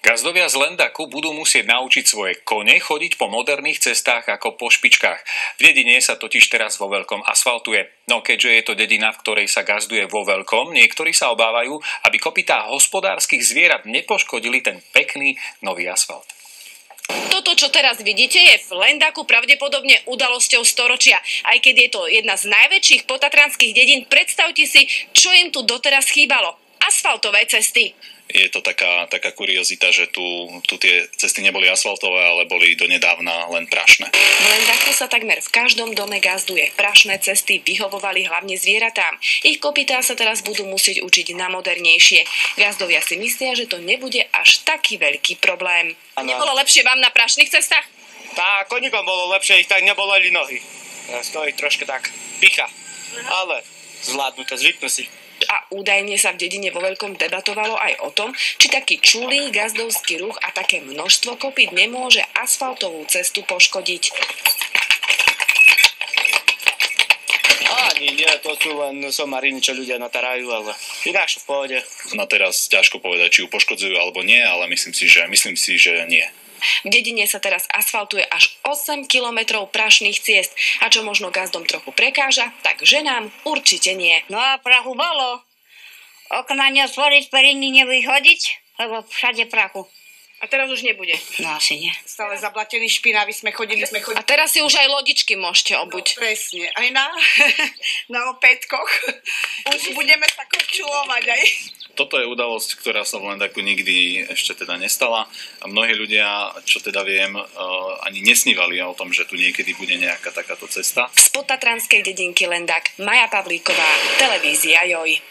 Gazdovia z Lendaku budú musieť naučiť svoje kone chodiť po moderných cestách ako po špičkách. V dedine sa totiž teraz vo veľkom asfaltuje. No keďže je to dedina, v ktorej sa gazduje vo veľkom, niektorí sa obávajú, aby kopytá hospodárskych zvierat nepoškodili ten pekný nový asfalt. Toto, čo teraz vidíte, je v Lendaku pravdepodobne udalosťou storočia. Aj keď je to jedna z najväčších potatranských dedín, predstavte si, čo im tu doteraz chýbalo. Asfaltové cesty. Je to taká kuriozita, že tu tie cesty neboli asfaltové, ale boli donedávna len prašné. V Lendaku sa takmer v každom dome gazduje. Prašné cesty vyhovovali hlavne zvieratám. Ich kopytá sa teraz budú musieť učiť na modernejšie. Gazdovia si myslia, že to nebude až taký veľký problém. Nebolo lepšie vám na prašných cestách? Tak, koníkom bolo lepšie, ich tak neboleli nohy. Teraz to ich troška tak picha. Ale zvládnu to, zvyknú si. A údajne sa v dedine vo veľkom debatovalo aj o tom, či taký čulý gazdovský ruch a také množstvo kopýt nemôže asfaltovú cestu poškodiť. Ani nie, to sú len somariny, čo ľudia natarajú, ale ináč v pohode. Na teraz ťažko povedať, či ju poškodzujú alebo nie, ale myslím si, že nie. V dedine sa teraz asfaltuje až 8 kilometrov prašných ciest a čo možno gazdom trochu prekáža, tak ženám určite nie. No a prachu bolo. Okna neotvoriť, periny nevyhodiť, lebo všade prachu. A teraz už nebude. No asi nie. Stále zablatení špinaví sme chodili. A teraz si už aj lodičky môžete obuť. No, presne, aj na opätkoch. Už budeme sa korčulovať aj. Toto je udalosť, ktorá sa v Lendaku nikdy ešte teda nestala a mnohí ľudia, čo teda viem, ani nesnívali o tom, že tu niekedy bude nejaká takáto cesta. Z potatranskej dedinky Lendak, Maja Pavlíková, televízia Joj.